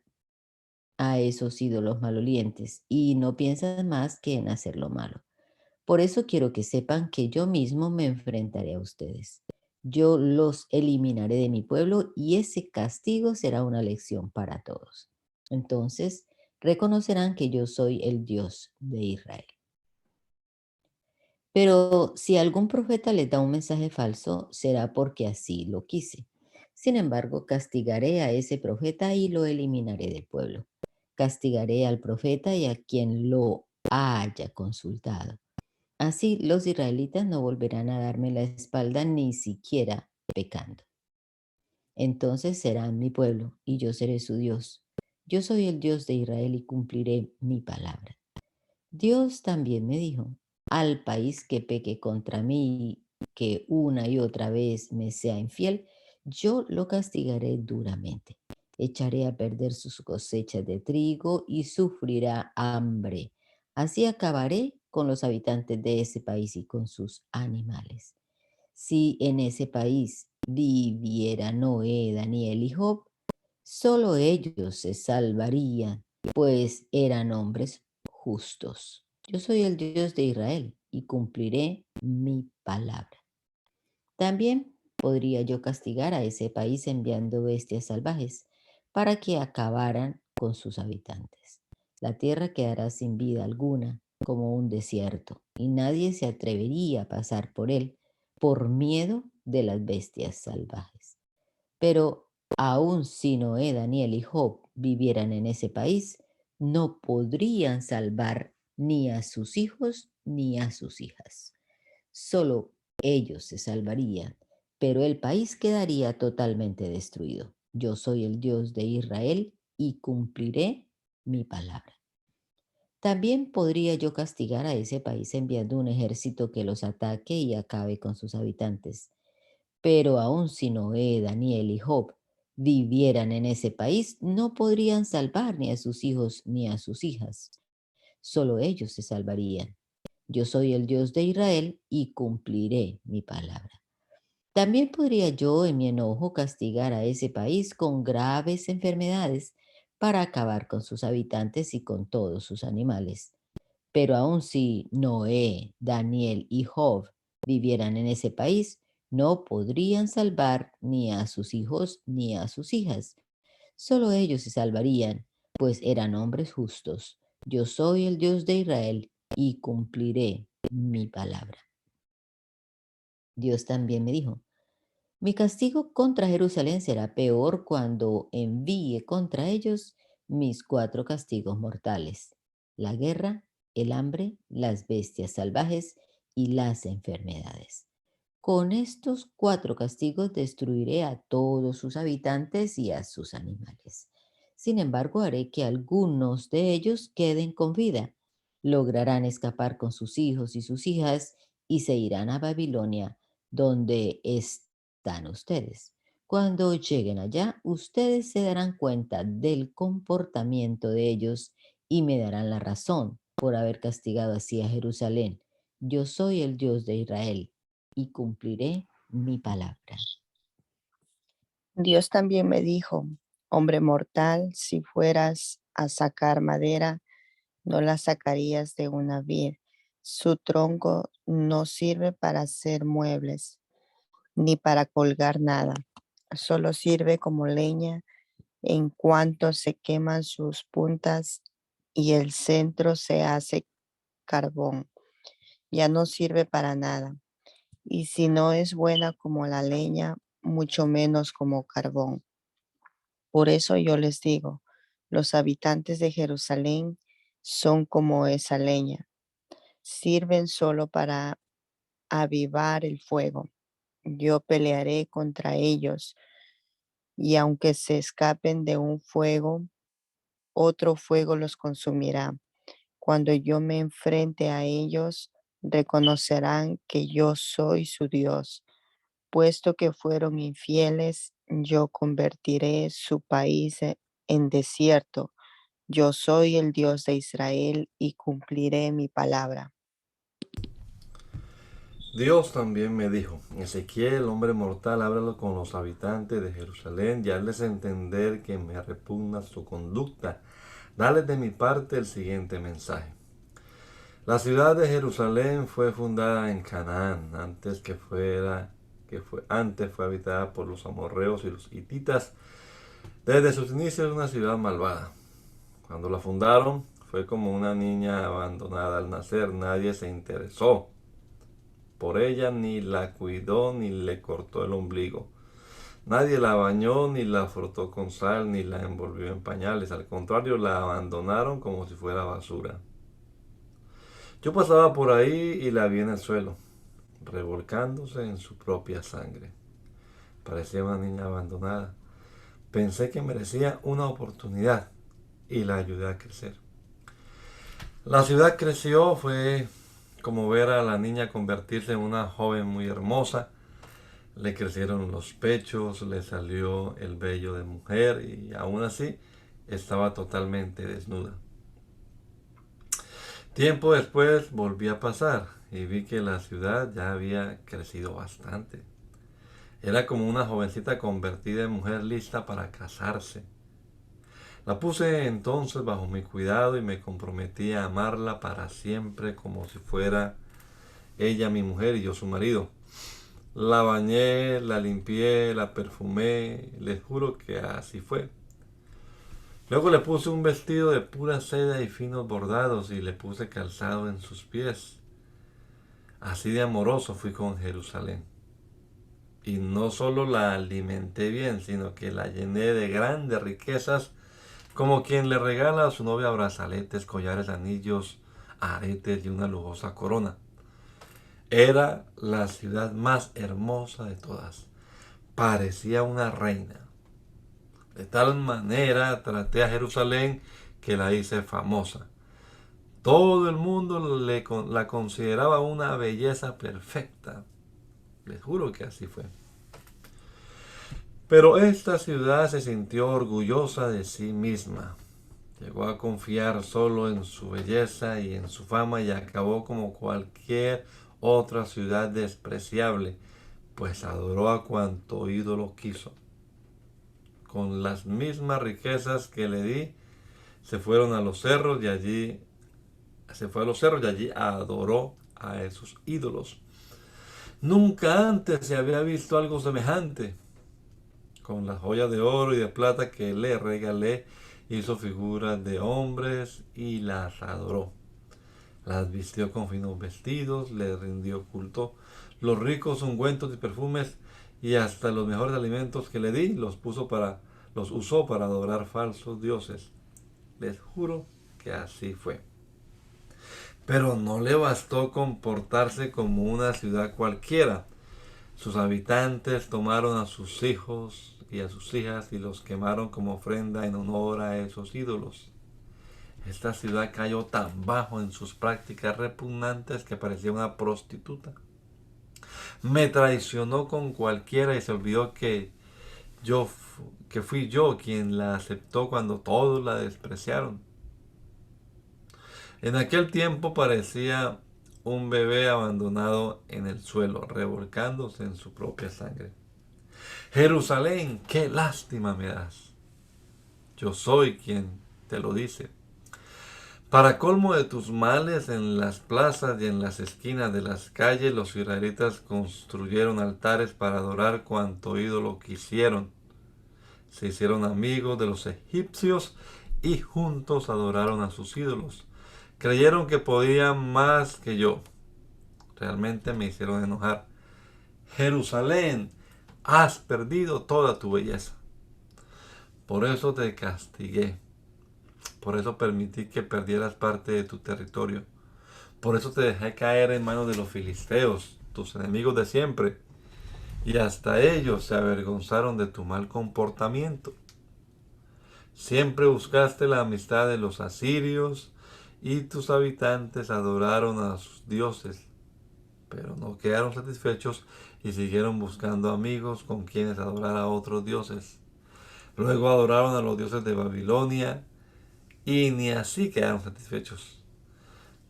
[SPEAKER 2] a esos ídolos malolientes y no piensan más que en hacer lo malo. Por eso quiero que sepan que yo mismo me enfrentaré a ustedes. Yo los eliminaré de mi pueblo y ese castigo será una lección para todos. Entonces reconocerán que yo soy el Dios de Israel. Pero si algún profeta les da un mensaje falso, será porque así lo quise. Sin embargo, castigaré a ese profeta y lo eliminaré del pueblo. Castigaré al profeta y a quien lo haya consultado. Así los israelitas no volverán a darme la espalda ni siquiera pecando. Entonces serán mi pueblo y yo seré su Dios. Yo soy el Dios de Israel y cumpliré mi palabra. Dios también me dijo, al país que peque contra mí, que una y otra vez me sea infiel, yo lo castigaré duramente. Echaré a perder sus cosechas de trigo y sufrirá hambre. Así acabaré con los habitantes de ese país y con sus animales. Si en ese país viviera Noé, Daniel y Job, solo ellos se salvarían, pues eran hombres justos. Yo soy el Dios de Israel y cumpliré mi palabra. También podría yo castigar a ese país enviando bestias salvajes para que acabaran con sus habitantes. La tierra quedará sin vida alguna, como un desierto, y nadie se atrevería a pasar por él por miedo de las bestias salvajes. Pero aun si Noé, Daniel y Job vivieran en ese país, no podrían salvar ni a sus hijos ni a sus hijas. Solo ellos se salvarían, pero el país quedaría totalmente destruido. Yo soy el Dios de Israel y cumpliré mi palabra. También podría yo castigar a ese país enviando un ejército que los ataque y acabe con sus habitantes. Pero aun si Noé, Daniel y Job vivieran en ese país, no podrían salvar ni a sus hijos ni a sus hijas. Solo ellos se salvarían. Yo soy el Dios de Israel y cumpliré mi palabra. También podría yo en mi enojo castigar a ese país con graves enfermedades para acabar con sus habitantes y con todos sus animales. Pero aun si Noé, Daniel y Job vivieran en ese país, no podrían salvar ni a sus hijos ni a sus hijas. Solo ellos se salvarían, pues eran hombres justos. Yo soy el Dios de Israel y cumpliré mi palabra. Dios también me dijo, mi castigo contra Jerusalén será peor cuando envíe contra ellos mis 4 castigos mortales: la guerra, el hambre, las bestias salvajes y las enfermedades. Con estos 4 castigos destruiré a todos sus habitantes y a sus animales. Sin embargo, haré que algunos de ellos queden con vida. Lograrán escapar con sus hijos y sus hijas y se irán a Babilonia, donde están ustedes. Cuando lleguen allá, ustedes se darán cuenta del comportamiento de ellos y me darán la razón por haber castigado así a Jerusalén. Yo soy el Dios de Israel y cumpliré mi palabra.
[SPEAKER 3] Dios también me dijo, hombre mortal, si fueras a sacar madera, no la sacarías de una vid. Su tronco no sirve para hacer muebles, ni para colgar nada. Solo sirve como leña en cuanto se queman sus puntas y el centro se hace carbón. Ya no sirve para nada. Y si no es buena como la leña, mucho menos como carbón. Por eso yo les digo, los habitantes de Jerusalén son como esa leña, sirven solo para avivar el fuego. Yo pelearé contra ellos y aunque se escapen de un fuego, otro fuego los consumirá. Cuando yo me enfrente a ellos, reconocerán que yo soy su Dios. Puesto que fueron infieles, yo convertiré su país en desierto. Yo soy el Dios de Israel y cumpliré mi palabra.
[SPEAKER 1] Dios también me dijo, Ezequiel, hombre mortal, háblalo con los habitantes de Jerusalén y hazles entender que me repugna su conducta. Dale de mi parte el siguiente mensaje. La ciudad de Jerusalén fue fundada en Canaán, antes fue habitada por los amorreos y los hititas. Desde sus inicios era una ciudad malvada. Cuando la fundaron fue como una niña abandonada al nacer, nadie se interesó por ella, ni la cuidó, ni le cortó el ombligo. Nadie la bañó, ni la frotó con sal, ni la envolvió en pañales. Al contrario, la abandonaron como si fuera basura. Yo pasaba por ahí y la vi en el suelo, revolcándose en su propia sangre. Parecía una niña abandonada. Pensé que merecía una oportunidad y la ayudé a crecer. La ciudad creció, fue como ver a la niña convertirse en una joven muy hermosa. Le crecieron los pechos, le salió el vello de mujer y aún así estaba totalmente desnuda. Tiempo después volví a pasar y vi que la ciudad ya había crecido bastante. Era como una jovencita convertida en mujer lista para casarse. La puse entonces bajo mi cuidado y me comprometí a amarla para siempre como si fuera ella mi mujer y yo su marido. La bañé, la limpié, la perfumé, les juro que así fue. Luego le puse un vestido de pura seda y finos bordados y le puse calzado en sus pies. Así de amoroso fui con Jerusalén. Y no solo la alimenté bien, sino que la llené de grandes riquezas, como quien le regala a su novia brazaletes, collares, anillos, aretes y una lujosa corona. Era la ciudad más hermosa de todas. Parecía una reina. De tal manera traté a Jerusalén que la hice famosa. Todo el mundo la consideraba una belleza perfecta. Les juro que así fue. Pero esta ciudad se sintió orgullosa de sí misma. Llegó a confiar solo en su belleza y en su fama y acabó como cualquier otra ciudad despreciable, pues adoró a cuanto ídolo quiso. Con las mismas riquezas que le di, se fueron a los cerros y allí Se fue a los cerros y allí adoró a esos ídolos. Nunca antes se había visto algo semejante. Con las joyas de oro y de plata que le regalé, hizo figuras de hombres y las adoró. Las vistió con finos vestidos, le rindió culto. Los ricos ungüentos y perfumes y hasta los mejores alimentos que le di los usó para adorar falsos dioses. Les juro que así fue. Pero no le bastó comportarse como una ciudad cualquiera. Sus habitantes tomaron a sus hijos y a sus hijas y los quemaron como ofrenda en honor a esos ídolos. Esta ciudad cayó tan bajo en sus prácticas repugnantes que parecía una prostituta. Me traicionó con cualquiera y se olvidó que fui yo quien la aceptó cuando todos la despreciaron. En aquel tiempo parecía un bebé abandonado en el suelo, revolcándose en su propia sangre. Jerusalén, qué lástima me das. Yo soy quien te lo dice. Para colmo de tus males, en las plazas y en las esquinas de las calles, los israelitas construyeron altares para adorar cuanto ídolo quisieron. Se hicieron amigos de los egipcios y juntos adoraron a sus ídolos. Creyeron que podían más que yo. Realmente me hicieron enojar. Jerusalén, has perdido toda tu belleza. Por eso te castigué. Por eso permití que perdieras parte de tu territorio. Por eso te dejé caer en manos de los filisteos, tus enemigos de siempre. Y hasta ellos se avergonzaron de tu mal comportamiento. Siempre buscaste la amistad de los asirios y tus habitantes adoraron a sus dioses. Pero no quedaron satisfechos y siguieron buscando amigos con quienes adorar a otros dioses. Luego adoraron a los dioses de Babilonia y ni así quedaron satisfechos.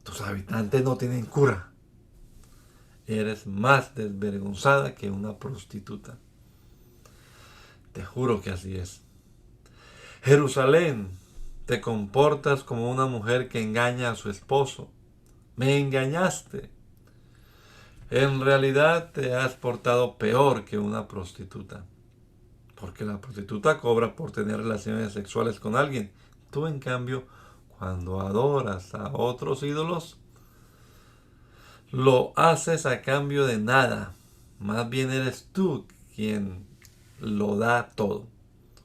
[SPEAKER 1] Tus habitantes no tienen cura. Eres más desvergonzada que una prostituta. Te juro que así es. Jerusalén, te comportas como una mujer que engaña a su esposo. Me engañaste. En realidad te has portado peor que una prostituta. Porque la prostituta cobra por tener relaciones sexuales con alguien. Tú, en cambio, cuando adoras a otros ídolos, lo haces a cambio de nada. Más bien eres tú quien lo da todo.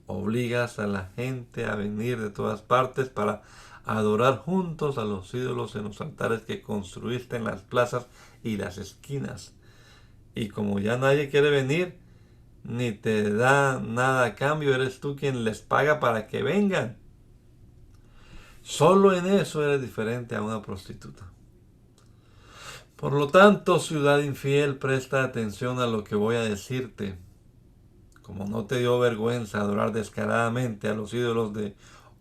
[SPEAKER 1] Obligas a la gente a venir de todas partes para adorar juntos a los ídolos en los altares que construiste en las plazas y las esquinas. Y como ya nadie quiere venir, ni te da nada a cambio, eres tú quien les paga para que vengan. Solo en eso eres diferente a una prostituta. Por lo tanto, ciudad infiel, presta atención a lo que voy a decirte. Como no te dio vergüenza adorar descaradamente a los ídolos de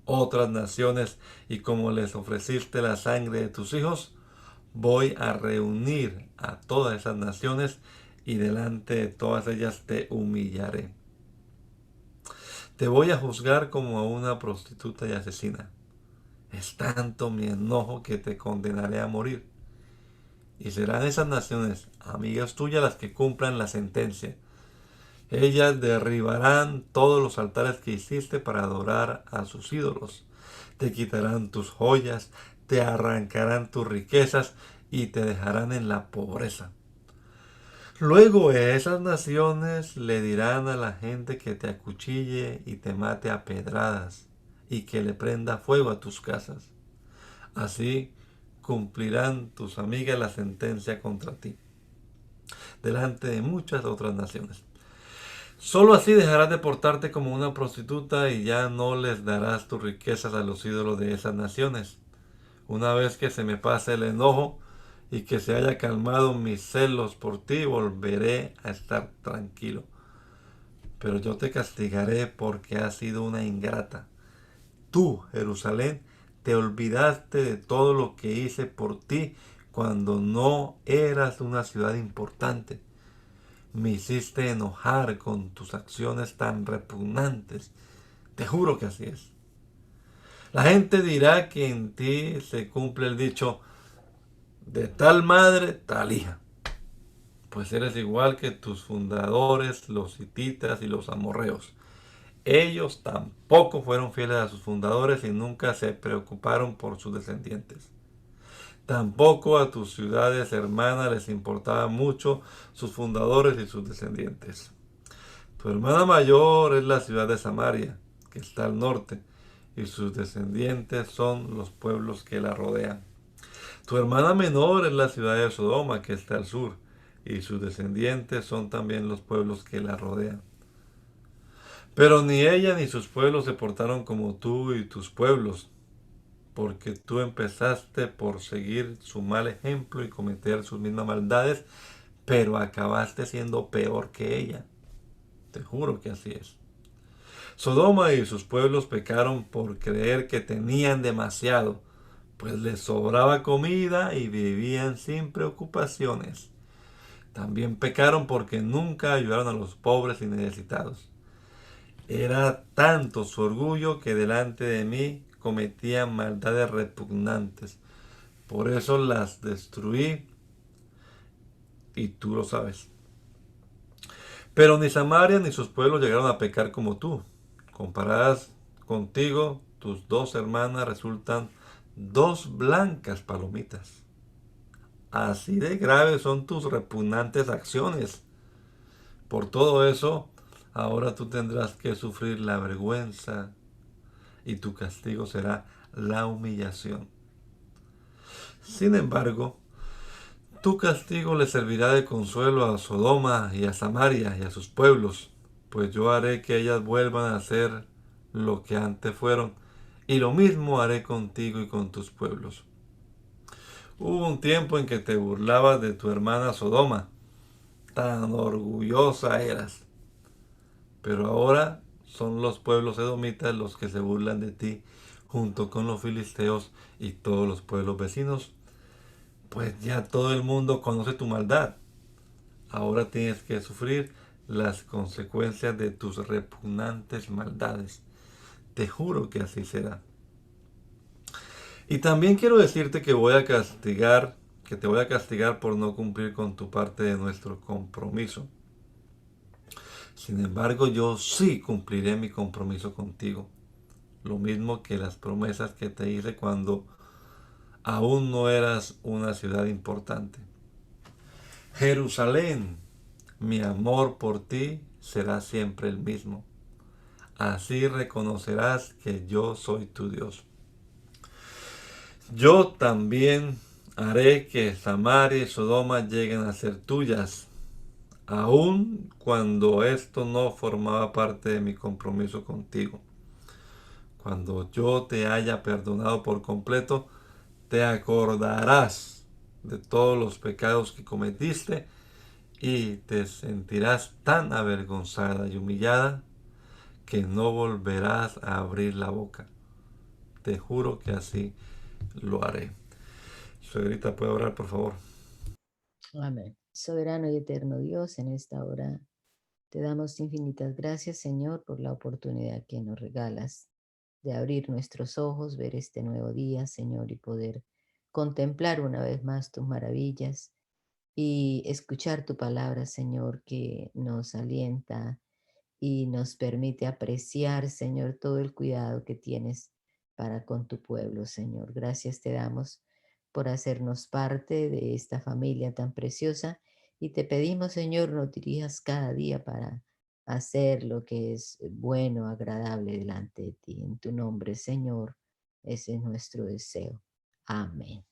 [SPEAKER 1] otras naciones y como les ofreciste la sangre de tus hijos, voy a reunir a todas esas naciones y delante de todas ellas te humillaré. Te voy a juzgar como a una prostituta y asesina. Es tanto mi enojo que te condenaré a morir. Y serán esas naciones, amigas tuyas, las que cumplan la sentencia. Ellas derribarán todos los altares que hiciste para adorar a sus ídolos. Te quitarán tus joyas, te arrancarán tus riquezas y te dejarán en la pobreza. Luego esas naciones le dirán a la gente que te acuchille y te mate a pedradas y que le prenda fuego a tus casas. Así cumplirán tus amigas la sentencia contra ti, delante de muchas otras naciones. Solo así dejarás de portarte como una prostituta y ya no les darás tus riquezas a los ídolos de esas naciones. Una vez que se me pase el enojo y que se haya calmado mis celos por ti, volveré a estar tranquilo. Pero yo te castigaré porque has sido una ingrata. Tú, Jerusalén, te olvidaste de todo lo que hice por ti cuando no eras una ciudad importante. Me hiciste enojar con tus acciones tan repugnantes. Te juro que así es. La gente dirá que en ti se cumple el dicho: De tal madre, tal hija. Pues eres igual que tus fundadores, los hititas y los amorreos. Ellos tampoco fueron fieles a sus fundadores y nunca se preocuparon por sus descendientes. Tampoco a tus ciudades hermanas les importaban mucho sus fundadores y sus descendientes. Tu hermana mayor es la ciudad de Samaria, que está al norte, y sus descendientes son los pueblos que la rodean. Tu hermana menor es la ciudad de Sodoma, que está al sur, y sus descendientes son también los pueblos que la rodean. Pero ni ella ni sus pueblos se portaron como tú y tus pueblos, porque tú empezaste por seguir su mal ejemplo y cometer sus mismas maldades, pero acabaste siendo peor que ella. Te juro que así es. Sodoma y sus pueblos pecaron por creer que tenían demasiado, pues les sobraba comida y vivían sin preocupaciones. También pecaron porque nunca ayudaron a los pobres y necesitados. Era tanto su orgullo que delante de mí cometían maldades repugnantes. Por eso las destruí y tú lo sabes. Pero ni Samaria ni sus pueblos llegaron a pecar como tú. Comparadas contigo, tus dos hermanas resultan dos blancas palomitas. Así de graves son tus repugnantes acciones. Por todo eso, ahora tú tendrás que sufrir la vergüenza y tu castigo será la humillación. Sin embargo, tu castigo le servirá de consuelo a Sodoma y a Samaria y a sus pueblos, pues yo haré que ellas vuelvan a ser lo que antes fueron, y lo mismo haré contigo y con tus pueblos. Hubo un tiempo en que te burlabas de tu hermana Sodoma, tan orgullosa eras, pero ahora son los pueblos edomitas los que se burlan de ti, junto con los filisteos y todos los pueblos vecinos, pues ya todo el mundo conoce tu maldad. Ahora tienes que sufrir las consecuencias de tus repugnantes maldades. Te juro que así será. Y también quiero decirte que te voy a castigar por no cumplir con tu parte de nuestro compromiso. Sin embargo, yo sí cumpliré mi compromiso contigo. Lo mismo que las promesas que te hice cuando aún no eras una ciudad importante. Jerusalén, mi amor por ti será siempre el mismo. Así reconocerás que yo soy tu Dios. Yo también haré que Samaria y Sodoma lleguen a ser tuyas, aun cuando esto no formaba parte de mi compromiso contigo. Cuando yo te haya perdonado por completo, te acordarás de todos los pecados que cometiste y te sentirás tan avergonzada y humillada que no volverás a abrir la boca. Te juro que así lo haré. Suegrita, ¿puede orar, por favor?
[SPEAKER 2] Amén. Soberano y eterno Dios, en esta hora te damos infinitas gracias, Señor, por la oportunidad que nos regalas de abrir nuestros ojos, ver este nuevo día, Señor, y poder contemplar una vez más tus maravillas y escuchar tu palabra, Señor, que nos alienta y nos permite apreciar, Señor, todo el cuidado que tienes para con tu pueblo, Señor. Gracias te damos por hacernos parte de esta familia tan preciosa y te pedimos, Señor, nos dirijas cada día para hacer lo que es bueno, agradable delante de ti. En tu nombre, Señor, ese es nuestro deseo. Amén.